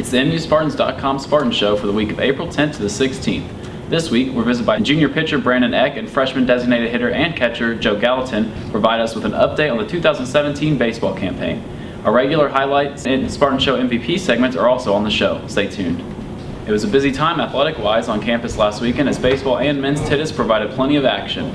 It's the MUSpartans.com Spartan Show for the week of April 10th to the 16th. This week, we're visited by junior pitcher Brandon Eck and freshman designated hitter and catcher Joe Gallatin to provide us with an update on the 2017 baseball campaign. Our regular highlights and Spartan Show MVP segments are also on the show. Stay tuned. It was a busy time athletic-wise on campus last weekend as baseball and men's tennis provided plenty of action.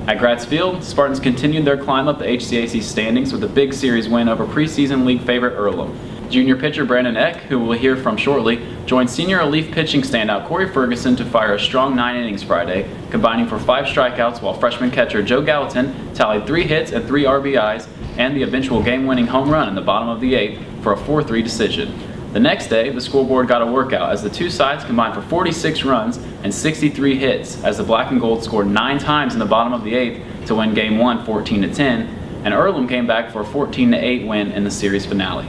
At Gratz Field, Spartans continued their climb up the HCAC standings with a big series win over preseason league favorite Earlham. Junior pitcher Brandon Eck, who we'll hear from shortly, joined senior relief pitching standout Corey Ferguson to fire a strong 9 innings Friday, combining for 5 strikeouts, while freshman catcher Joe Gallatin tallied 3 hits and 3 RBIs and the eventual game-winning home run in the bottom of the 8th for a 4-3 decision. The next day, the scoreboard got a workout as the two sides combined for 46 runs and 63 hits as the black and gold scored 9 times in the bottom of the 8th to win Game 1 14-10, and Earlham came back for a 14-8 win in the series finale.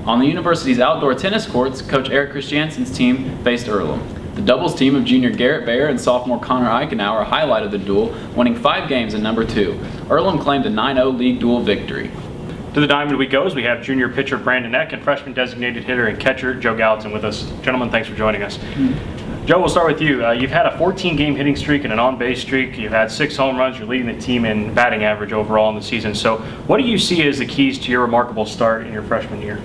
On the university's outdoor tennis courts, Coach Eric Christiansen's team faced Earlham. The doubles team of junior Garrett Bayer and sophomore Connor Eichenauer highlighted the duel, winning 5 games in number 2. Earlham claimed a 9-0 league duel victory. To the Diamond we goes. We have junior pitcher Brandon Eck and freshman designated hitter and catcher Joe Gallatin with us. Gentlemen, thanks for joining us. Joe, we'll start with you. You've had a 14-game hitting streak and an on-base streak. You've had 6 home runs. You're leading the team in batting average overall in the season. So what do you see as the keys to your remarkable start in your freshman year?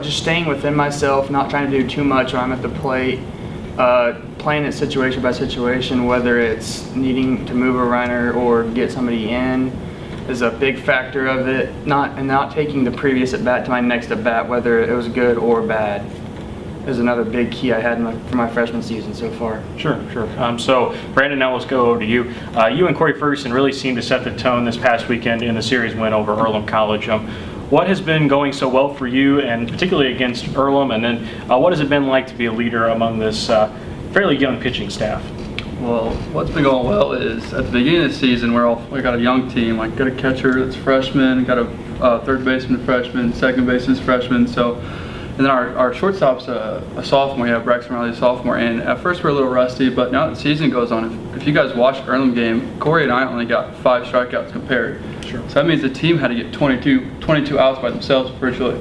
Just staying within myself, not trying to do too much when I'm at the plate, playing it situation by situation, whether it's needing to move a runner or get somebody in is a big factor of it, not taking the previous at bat to my next at bat, whether it was good or bad, is another big key I had for my freshman season so far. Sure. So Brandon, now let's go over to you. You and Corey Ferguson really seemed to set the tone this past weekend in the series win over Earlham College. What has been going so well for you, and particularly against Earlham, and then what has it been like to be a leader among this fairly young pitching staff? Well, what's been going well is at the beginning of the season we got a young team, like got a catcher that's freshman, got a third baseman freshman, second baseman freshman, and then our shortstop's a sophomore. You have Braxton Riley, a sophomore, and at first we're a little rusty, but now that the season goes on, if you guys watched Earlham game, Corey and I only got 5 strikeouts compared. Sure. So that means the team had to get 22 outs by themselves virtually.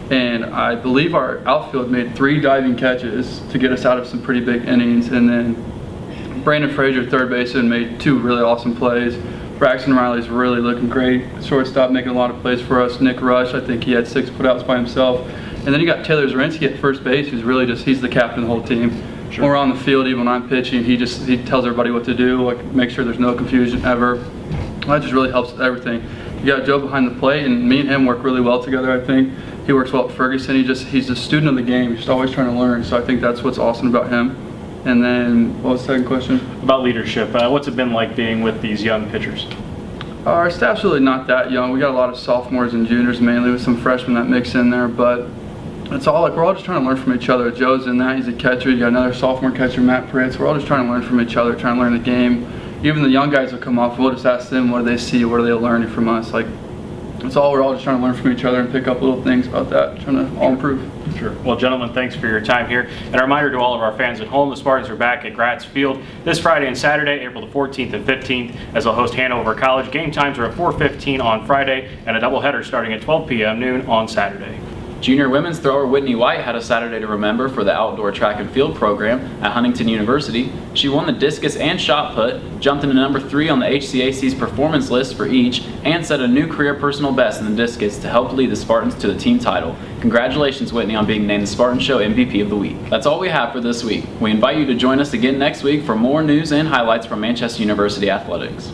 And I believe our outfield made 3 diving catches to get us out of some pretty big innings, and then Brandon Frazier, third baseman, made 2 really awesome plays. Braxton Riley's really looking great. Shortstop making a lot of plays for us. Nick Rush, I think he had 6 putouts by himself. And then you got Taylor Zarinsky at first base, who's really he's the captain of the whole team. Sure. When we're on the field, even when I'm pitching, he tells everybody what to do, like make sure there's no confusion ever. That just really helps with everything. You got Joe behind the plate, and me and him work really well together, I think. He works well with Ferguson. He's a student of the game. He's just always trying to learn, so I think that's what's awesome about him. And then, what was the second question? About leadership. What's it been like being with these young pitchers? Our staff's really not that young. We got a lot of sophomores and juniors mainly, with some freshmen that mix in there, but it's all we're all just trying to learn from each other. Joe's in that, he's a catcher. You got another sophomore catcher, Matt Pritz. We're all just trying to learn from each other, trying to learn the game. Even the young guys will come off, we'll just ask them what do they see, what are they learning from us. Like, we're all just trying to learn from each other and pick up little things about that, trying to all improve. Sure. Well, gentlemen, thanks for your time here. And a reminder to all of our fans at home, the Spartans are back at Gratz Field this Friday and Saturday, April the 14th and 15th, as they'll host Hanover College. Game times are at 4:15 on Friday and a doubleheader starting at 12 p.m. noon on Saturday. Junior women's thrower Whitney White had a Saturday to remember for the outdoor track and field program at Huntington University. She won the discus and shot put, jumped into number 3 on the HCAC's performance list for each, and set a new career personal best in the discus to help lead the Spartans to the team title. Congratulations, Whitney, on being named the Spartan Show MVP of the Week. That's all we have for this week. We invite you to join us again next week for more news and highlights from Manchester University Athletics.